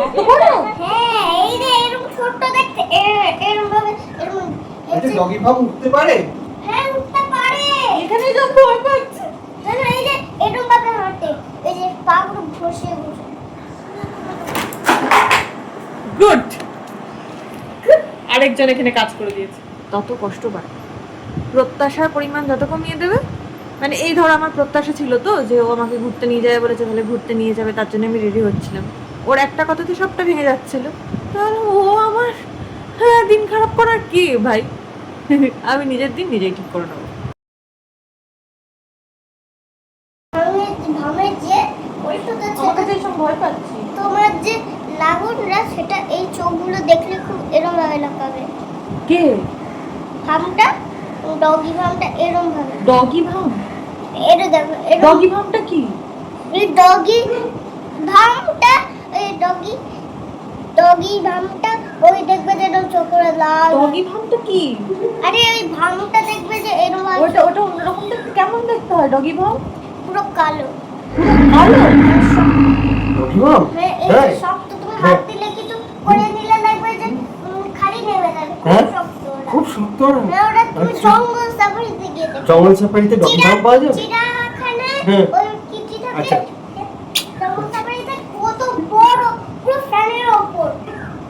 এত বড়? হ্যাঁ, এই যে এরকম ছোট্ট দেখতে, এরকম ভাবে এরকম। এটা ডগি ফার্ম উঠতে পারে? হ্যাঁ, উঠতে পারে। এখানেই তো ভয় পাচ্ছে। না না, এই যে এরকম ভাবে হাঁটে, এই যে পা গুলো ঘষে ঘষে। গুড। আরেকজন এখানে কাজ করে দিয়েছে। তত কষ্ট বাড়ে, প্রত্যাশার পরিমাণ যত কমিয়ে দেবে। মানে এই ধর আমার প্রত্যাশা ছিল তো যে ও আমাকে ঘুরতে নিয়ে যাবে বলেছে, তাহলে ঘুরতে নিয়ে যাবে, তার জন্য আমি রেডি হচ্ছিলাম। ওর একটা কথাতে সবটা ভেঙে যাচ্ছিল, তাহলে ও আমার দিন খারাপ করার কি ভাই? আমি নিজের দিন নিজেই ঠিক করে নেবো। ভাবে যে ওইটাতে আমার কাছে এইসব ভয় পাচ্ছি। তোমার যে লাবণরা, সেটা এই চোখগুলো দেখলে খুব এরম ভাবে লাগাবে। কে? ভামটা, ডগি ভামটা এরম ভাবে। ডগি ভাম? এটা দেখো, ডগি ভামটা কি? এই ডগি ভামটা, এই ডগি ভামটা, ওই দেখবে যে এরকম চোখের লাল। ডগি ভামটা কি? আরে ওই ভামটা দেখবে যে এরম ভাবে। ওটা অন্যরকম দেখতে। কেমন দেখতে হয় ডগি ভাম? পুরো কালো। ভালো? Doggy farm? হ্যাঁ, এই যে শক্ত, তুমি হাত দিলে কিছু করে নিলে দেখবে যে খালি নেমে যাবে। খুব শক্ত ওটা। খুব শক্ত। না, ওটা তুমি আচ্ছা। জঙ্গল সাফারিতে গিয়ে দেখো। জঙ্গল সাফারিতে ডগি ফার্ম পাওয়া যাবে? চিড়িয়াখানা হ্যাঁ। ওই কিচি থাকে। আচ্ছা। জঙ্গল সাফারিতে কত বড়, পুরো ফ্যানের ওপর।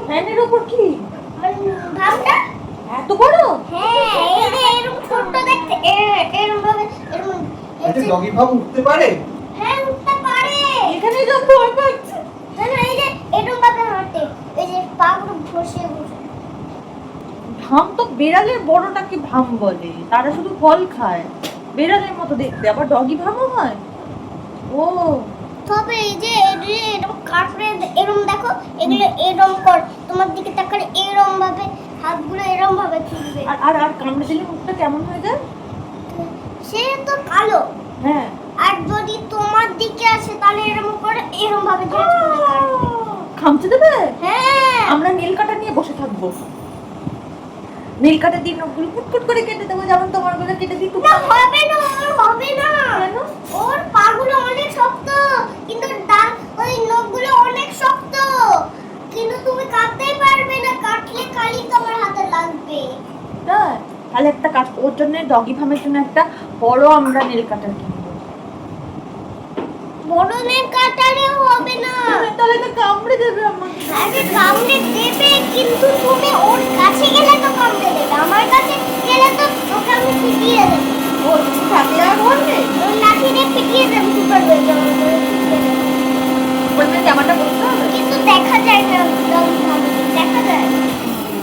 ফ্যানের উপর কি? মানে ভাবটা, এত বড়? হ্যাঁ, এই যে এরকম ছোট্ট দেখতে, এরকম ভাবে এরকম। এটা ডগি ফার্ম উঠতে পারে? হ্যাঁ, উঠতে পারে। এখানেই তো ভয় পাচ্ছে। না না, এই যে এরকম ভাবে হাঁটে, এই যে পা গুলো ঘষে ঘষে। ভাম তো বেড়ালের বড়টাকে ভাম বলে, তারা শুধু ফল খায়। বেড়ালের মতো দেখতে, আবার ডগি ভামও হয়। ও তবে এই যে এরকম কাটরে এরকম দেখো, এগুলো এরকম কর, তোমার দিকে তাকালে এরকম ভাবে হাতগুলো এরকম ভাবে তুলবে। আর আর আর কামড়ে দিলে মুখটা কেমন হয়ে যায়? সে তো কালো। হ্যাঁ। আর যদি তোমার দিকে আসে তাহলে এরকম করে এরকম ভাবে ঝাঁজ করে কাটবে। খামচে দেবে? হ্যাঁ, আমরা নীল কাটা নিয়ে বসে থাকবো। নীল কাটা দিয়ে নখগুলো কুটকুট করে কেটে দেবো, যেমন তোমার গুলো কেটে দিই। না হবে না, ওর হবে না। কেন? ওর পাগুলো অনেক শক্ত, কিন্তু ওই নখগুলো অনেক শক্ত, কিন্তু তুমি কাটতেই পারবে না। কাটলে কালি তোমার হাতে লাগবে। তাই? তাহলে একটা কাজ, ওর জন্য ডগি ফার্মের জন্য একটা বড় আমরা নীল কাটার কিনবো। বড়নের কাটারেও হবে না। তাহলে তো কামড়ে দেবে আমাকে। আরে কামড়ে দেবে, কিন্তু তুমি ওর কাছে গেলে তো কামড়ে দেবে, আমার কাছে গেলে তো ওকে আমি পিটিয়ে দেবো। ও থাকলে আর বলবে? ওর লাঠি দিয়ে পিটিয়ে দেবো, সুপার হয়ে যাবে। বলবে জামাটা পরতে হবে। কিন্তু দেখা যায় না, ডগি ভাব দেখা যায়।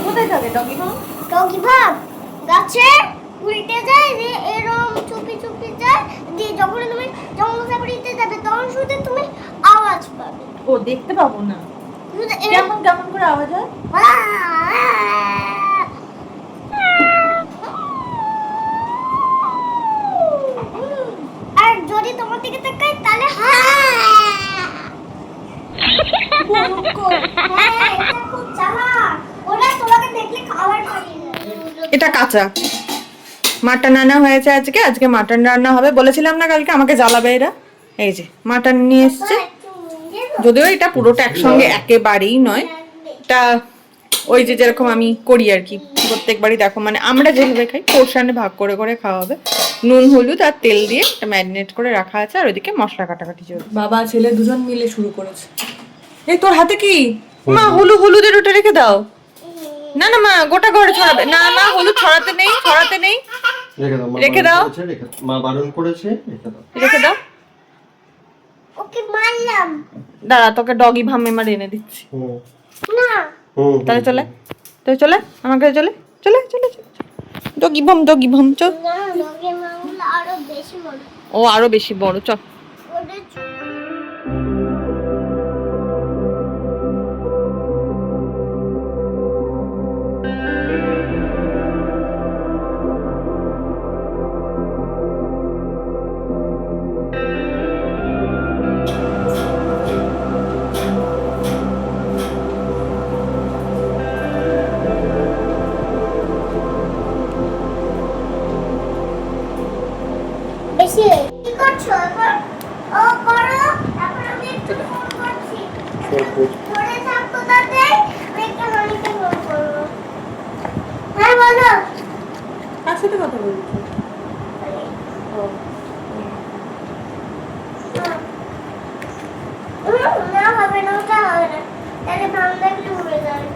কোথায় থাকে ডগি ফার্ম? ডগি ভাব গাছে উল্টে যায়, যে এরম চুপি চুপি যায়, যে যখন তুমি জঙ্গল সাফারিতে যাবে তখন শুধু তুমি আওয়াজ পাবে। ও দেখতে পাবো না। শুধু কেমন কেমন করে আওয়াজ হয়? আর যদি তোমার দিকে তাকায় তাহলে খুব চালাক, ওরা তোমাকে দেখলে খাবার পাঠিয়ে দেবে। এটা কাঁচা মাটন আনা হয়েছে আজকে। আজকে মাটন রান্না হবে, বলেছিলাম না কালকে আমাকে জ্বালাবে এরা। এই যে মাটন নিয়ে এসছে, যদিও এটা পুরোটা একসঙ্গে একেবারেই নয়, এটা ওই যে যেরকম আমি করি আর কি প্রত্যেকবারই। দেখো মানে আমরা যেভাবে খাই পোর্শনে ভাগ করে করে খাওয়া হবে। নুন হলুদ আর তেল দিয়ে এটা ম্যারিনেট করে রাখা আছে, আর ওইদিকে মশলা কাটাকাটি চলছে। বাবা ছেলে দুজন মিলে শুরু করেছে। এই তোর হাতে কি মা? হলুদের ওটা রেখে দাও। না না মা, গোটা ঘরে ছড়াবে না। মা হলুদ ছড়াতে নেই, ছড়াতে নেই। রেখে দাও। মা বারণ করেছে, রেখে দাও। রেখে দাও। ওকে মারলাম দাঁড়া, তোকে ডগি ভাম এমার এনে দিচ্ছি। না। তাহলে চলে, তাহলে চলে আমার কাছে চলে চলে চলে চলে। ডগি ভাম চল। না, ডগের মামলা আরো বেশি বড়। ও আরো বেশি বড়, চল। ওদের বেশি কি করছো এখন? ও করো, তারপর আমি একটু ফোন করছি। ধরে থাকো। বলো। কার সাথে কথা বলছো? না হবে না, ওটা হবে না, তাহলে বাংলা একটু উড়ে যাবে।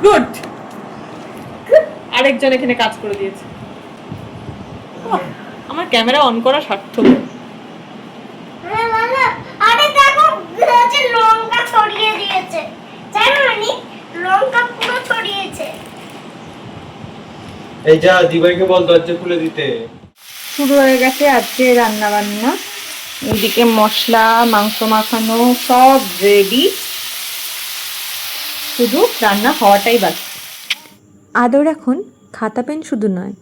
গুড, আরেকজন এখানে কাজ করে দিয়েছে। বাহ, আমার ক্যামেরা অন করা সার্থক। হ্যাঁ বলো। আরে দেখো হচ্ছে লঙ্কা ছড়িয়ে দিয়েছে, জানো নি লঙ্কা পুরো ছড়িয়েছে। এই যা দিবাইকে বল দরজা খুলে দিতে। শুরু হয়ে গেছে আজকে রান্না বান্না। এদিকে মশলা মাংস মাখানো সব রেডি, শুধু রান্না হওয়াটাই বাকি। আদর এখন খাতা পেন শুধু নয়,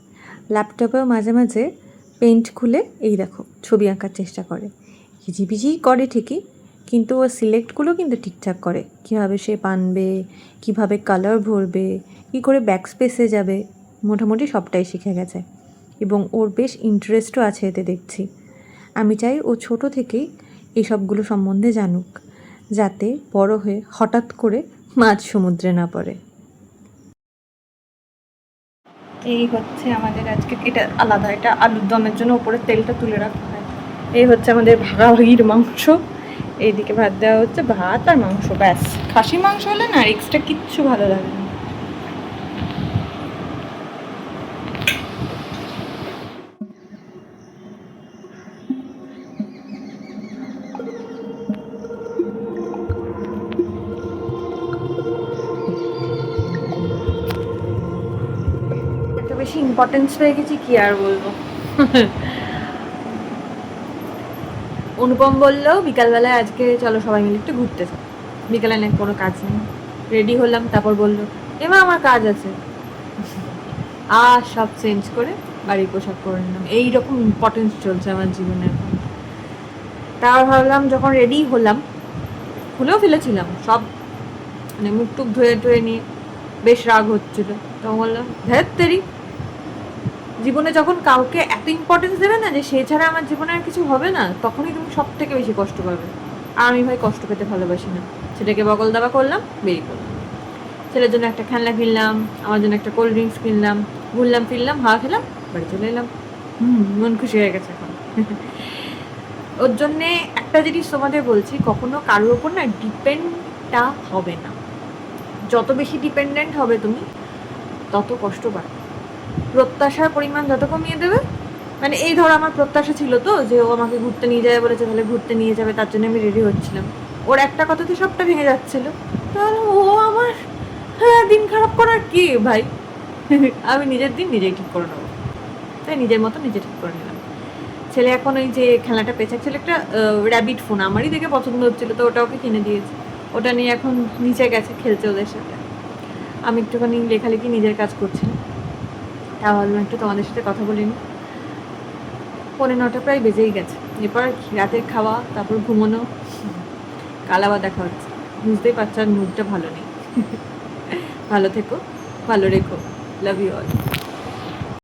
ল্যাপটপেও মাঝে মাঝে পেন্ট খুলে এই দেখো ছবি আঁকার চেষ্টা করে। হিজিবিজি করে ঠিকই, কিন্তু ও সিলেক্টগুলো কিন্তু ঠিকঠাক করে। কীভাবে সে বানবে, কীভাবে কালার ভরবে, কী করে ব্যাক স্পেসে যাবে, মোটামুটি সবটাই শিখে গেছে এবং ওর বেশ ইন্টারেস্টও আছে এতে দেখছি। আমি চাই ও ছোট থেকেই এসবগুলো সম্বন্ধে জানুক, যাতে বড় হয়ে হঠাৎ করে মাঝ সমুদ্রে না পড়ে। এই হচ্ছে আমাদের আজকে, এটা আলাদা, এটা আলুর দমের জন্য উপরে তেলটা তুলে রাখা হয়। এই হচ্ছে আমাদের ভাগাভাগির মাংস, এইদিকে ভাত দেওয়া হচ্ছে, ভাত আর মাংস, ব্যাস। খাসি মাংস হলে না এক্সট্রা কিচ্ছু ভালো লাগে না। এত বেশি ইম্পর্টেন্স পেয়ে গেছি কি আর বলবো। অনুপম বললো বিকালবেলায় আজকে চলো সবাই মিলে একটু ঘুরতে যাও। বিকালে না কোনো কাজ নেই, রেডি হলাম, তারপর বললো এমা আমার কাজ আছে, আর সব চেঞ্জ করে বাড়ির পোশাক পরে নিলাম। এইরকম ইম্পর্টেন্স চলছে আমার জীবনে এখন। তারপর ভাবলাম যখন রেডি হলাম, খুলেও ফেলেছিলাম সব, মানে মুখ টুক ধুয়ে টুয়ে নিয়ে বেশ রাগ হচ্ছিল, তখন বললাম ধ্যাত তেরি, জীবনে যখন কাউকে এত ইম্পর্টেন্স দেবে না যে সে ছাড়া আমার জীবনে আর কিছু হবে না, তখনই তুমি সব থেকে বেশি কষ্ট পাবে। আর আমি ভাই কষ্ট পেতে ভালোবাসি না। সেটাকে বকল দাবা করলাম, বেরিয়ে পড়লাম। ছেলের জন্য একটা খেলনা কিনলাম, আমার জন্য একটা কোল্ড ড্রিঙ্কস কিনলাম, ঘুরলাম ফিরলাম, হাওয়া খেলাম, বাড়ি চলে এলাম। মন খুশি হয়ে গেছে এখন। ওর জন্যে একটা জিনিস তোমাদের বলছি, কখনো কারোর ওপর না ডিপেন্ডটা হবে না। যত বেশি ডিপেন্ডেন্ট হবে তুমি, তত কষ্ট পাবে। প্রত্যাশার পরিমাণ যত কমিয়ে দেবে, মানে এই ধরো আমার প্রত্যাশা ছিল তো যে ও আমাকে ঘুরতে নিয়ে যাবে বলেছে, তাহলে ঘুরতে নিয়ে যাবে, তার জন্য আমি রেডি হচ্ছিলাম। ওর একটা কথাতে সবটা ভেঙে যাচ্ছিল, তাহলে ও আমার দিন খারাপ করার কি ভাই। আমি নিজের দিন নিজেই ঠিক করে নেবো, তাই নিজের মতো নিজে ঠিক করে নিলাম। ছেলে এখন ওই যে খেলাটা পেঁচাচ্ছিল, একটা র্যাবিট ফোন আমারই দেখে পছন্দ হচ্ছিল, তো ওটা ওকে কিনে দিয়েছে। ওটা নিয়ে এখন নিচে গেছে, খেলছে ওদের সাথে। আমি একটুখানি লেখালেখি নিজের কাজ করছিলাম, তা ভাবলাম একটু তোমাদের সাথে কথা বলিনি। 9:45 প্রায় বেজেই গেছে। এরপর রাতের খাওয়া, তারপর ঘুমোনো, কাল আবার দেখা হচ্ছে। বুঝতেই পারছো আর মুডটা ভালো নেই। ভালো থেকো, ভালো রেখো, লাভ ইউ অল।